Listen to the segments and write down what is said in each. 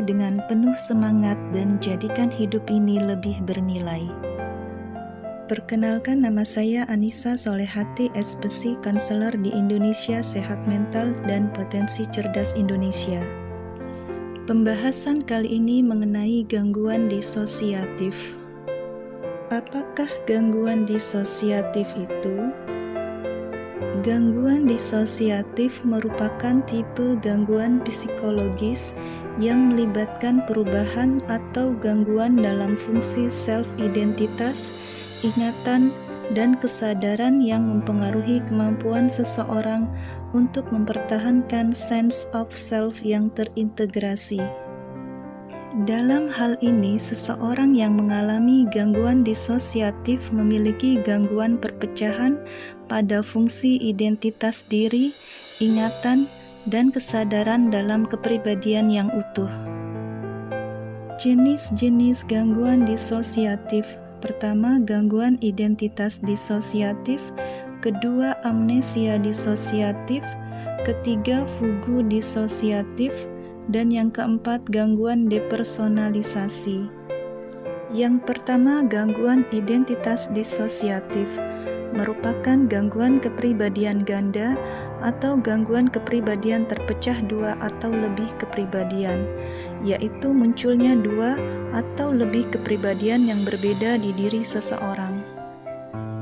dengan penuh semangat dan jadikan hidup ini lebih bernilai. Perkenalkan, nama saya Anissa Solehati, SPC, konselor di Indonesia Sehat Mental dan Potensi Cerdas Indonesia. Pembahasan kali ini mengenai gangguan disosiatif. Apakah gangguan disosiatif itu? Gangguan disosiatif merupakan tipe gangguan psikologis yang melibatkan perubahan atau gangguan dalam fungsi self-identitas, ingatan, dan kesadaran yang mempengaruhi kemampuan seseorang untuk mempertahankan sense of self yang terintegrasi. Dalam hal ini, seseorang yang mengalami gangguan disosiatif memiliki gangguan perpecahan pada fungsi identitas diri, ingatan, dan kesadaran dalam kepribadian yang utuh. Jenis-jenis gangguan disosiatif. Pertama, gangguan identitas disosiatif. Kedua, amnesia disosiatif. Ketiga, fugu disosiatif. Dan yang keempat, gangguan depersonalisasi. Yang pertama, gangguan identitas disosiatif merupakan gangguan kepribadian ganda atau gangguan kepribadian terpecah dua atau lebih kepribadian, yaitu munculnya dua atau lebih kepribadian yang berbeda di diri seseorang.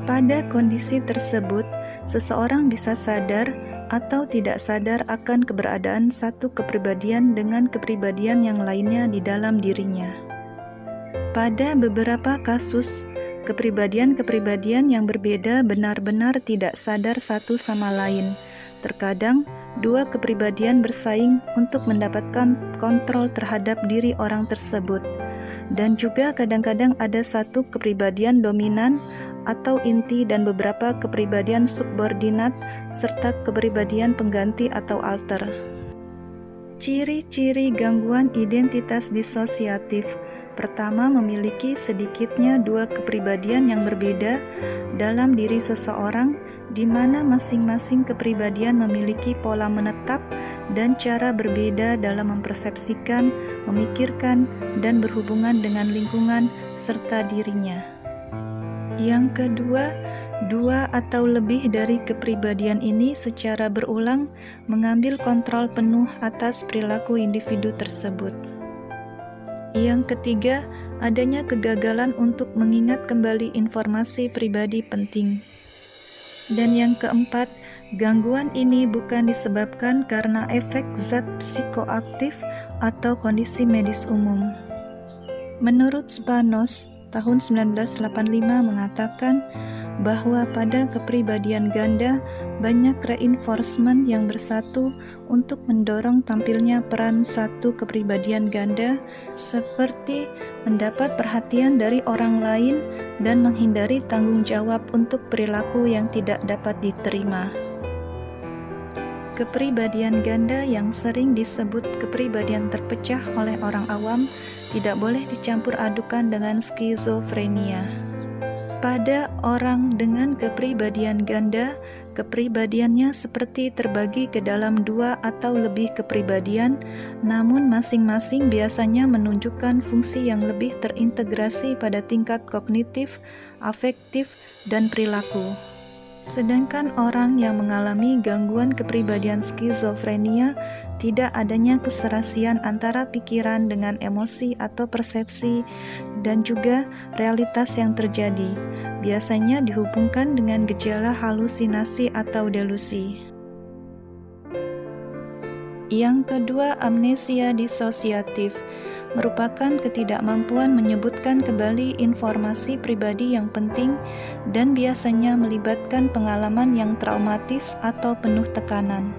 Pada kondisi tersebut, seseorang bisa sadar atau tidak sadar akan keberadaan satu kepribadian dengan kepribadian yang lainnya di dalam dirinya. Pada beberapa kasus, kepribadian-kepribadian yang berbeda benar-benar tidak sadar satu sama lain. Terkadang, dua kepribadian bersaing untuk mendapatkan kontrol terhadap diri orang tersebut. Dan juga kadang-kadang ada satu kepribadian dominan atau inti dan beberapa kepribadian subordinat serta kepribadian pengganti atau alter. Ciri-ciri gangguan identitas disosiatif. Pertama, memiliki sedikitnya dua kepribadian yang berbeda dalam diri seseorang, di mana masing-masing kepribadian memiliki pola menetap dan cara berbeda dalam mempersepsikan, memikirkan, dan berhubungan dengan lingkungan serta dirinya. Yang kedua, dua atau lebih dari kepribadian ini secara berulang mengambil kontrol penuh atas perilaku individu tersebut. Yang ketiga, adanya kegagalan untuk mengingat kembali informasi pribadi penting. Dan yang keempat, gangguan ini bukan disebabkan karena efek zat psikoaktif atau kondisi medis umum. Menurut Spanos, tahun 1985 mengatakan bahwa pada kepribadian ganda banyak reinforcement yang bersatu untuk mendorong tampilnya peran satu kepribadian ganda, seperti mendapat perhatian dari orang lain dan menghindari tanggung jawab untuk perilaku yang tidak dapat diterima. Kepribadian ganda yang sering disebut kepribadian terpecah oleh orang awam tidak boleh dicampur adukan dengan skizofrenia. Pada orang dengan kepribadian ganda, kepribadiannya seperti terbagi ke dalam dua atau lebih kepribadian, namun masing-masing biasanya menunjukkan fungsi yang lebih terintegrasi pada tingkat kognitif, afektif, dan perilaku. Sedangkan orang yang mengalami gangguan kepribadian skizofrenia tidak adanya keserasian antara pikiran dengan emosi atau persepsi dan juga realitas yang terjadi. Biasanya dihubungkan dengan gejala halusinasi atau delusi. Yang kedua, amnesia disosiatif merupakan ketidakmampuan menyebutkan kembali informasi pribadi yang penting dan biasanya melibatkan pengalaman yang traumatis atau penuh tekanan.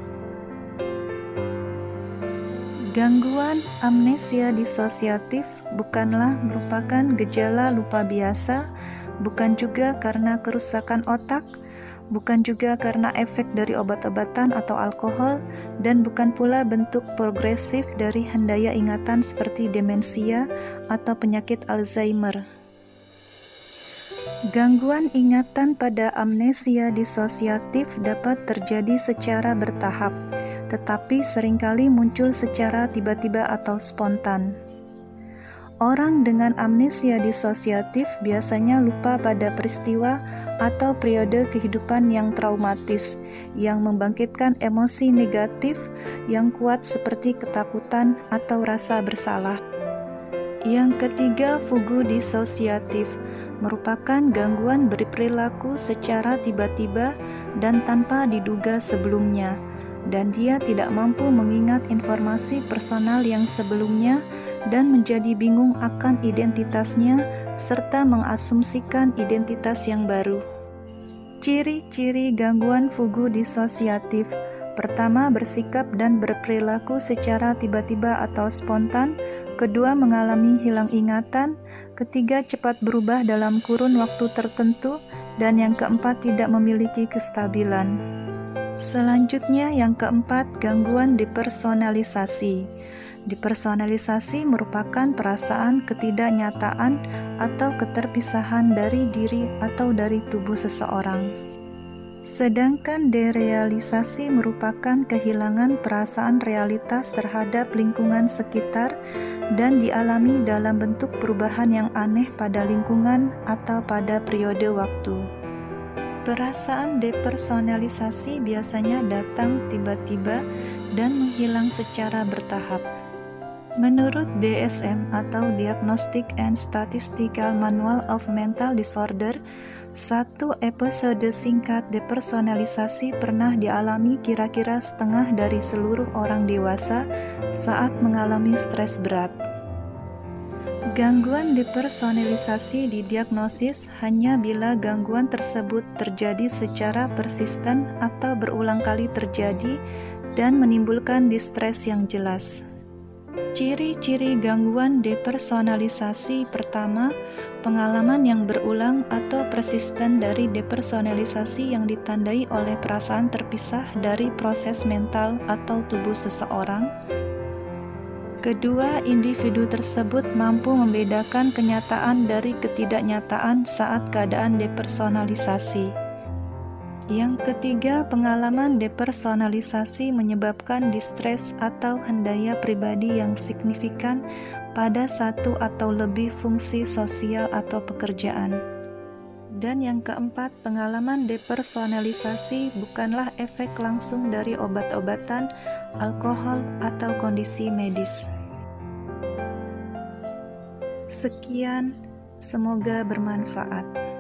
Gangguan amnesia disosiatif bukanlah merupakan gejala lupa biasa, bukan juga karena kerusakan otak, bukan juga karena efek dari obat-obatan atau alkohol, dan bukan pula bentuk progresif dari hendaya ingatan seperti demensia atau penyakit Alzheimer. Gangguan ingatan pada amnesia disosiatif dapat terjadi secara bertahap, tetapi seringkali muncul secara tiba-tiba atau spontan. Orang dengan amnesia disosiatif biasanya lupa pada peristiwa atau periode kehidupan yang traumatis, yang membangkitkan emosi negatif yang kuat seperti ketakutan atau rasa bersalah. Yang ketiga, fugu disosiatif merupakan gangguan berperilaku secara tiba-tiba dan tanpa diduga sebelumnya, dan dia tidak mampu mengingat informasi personal yang sebelumnya dan menjadi bingung akan identitasnya serta mengasumsikan identitas yang baru. Ciri-ciri gangguan fugu disosiatif: pertama, bersikap dan berperilaku secara tiba-tiba atau spontan; kedua, mengalami hilang ingatan; ketiga, cepat berubah dalam kurun waktu tertentu; dan yang keempat, tidak memiliki kestabilan. Selanjutnya, yang keempat, gangguan depersonalisasi. Depersonalisasi merupakan perasaan ketidaknyataan atau keterpisahan dari diri atau dari tubuh seseorang. Sedangkan derealisasi merupakan kehilangan perasaan realitas terhadap lingkungan sekitar dan dialami dalam bentuk perubahan yang aneh pada lingkungan atau pada periode waktu. Perasaan depersonalisasi biasanya datang tiba-tiba dan menghilang secara bertahap. Menurut DSM atau Diagnostic and Statistical Manual of Mental Disorder, satu episode singkat depersonalisasi pernah dialami kira-kira setengah dari seluruh orang dewasa saat mengalami stres berat. Gangguan depersonalisasi didiagnosis hanya bila gangguan tersebut terjadi secara persisten atau berulang kali terjadi dan menimbulkan distres yang jelas. Ciri-ciri gangguan depersonalisasi: pertama, pengalaman yang berulang atau persisten dari depersonalisasi yang ditandai oleh perasaan terpisah dari proses mental atau tubuh seseorang. Kedua, individu tersebut mampu membedakan kenyataan dari ketidaknyataan saat keadaan depersonalisasi. Yang ketiga, pengalaman depersonalisasi menyebabkan distres atau hendaya pribadi yang signifikan pada satu atau lebih fungsi sosial atau pekerjaan. Dan yang keempat, pengalaman depersonalisasi bukanlah efek langsung dari obat-obatan, alkohol, atau kondisi medis. Sekian, semoga bermanfaat.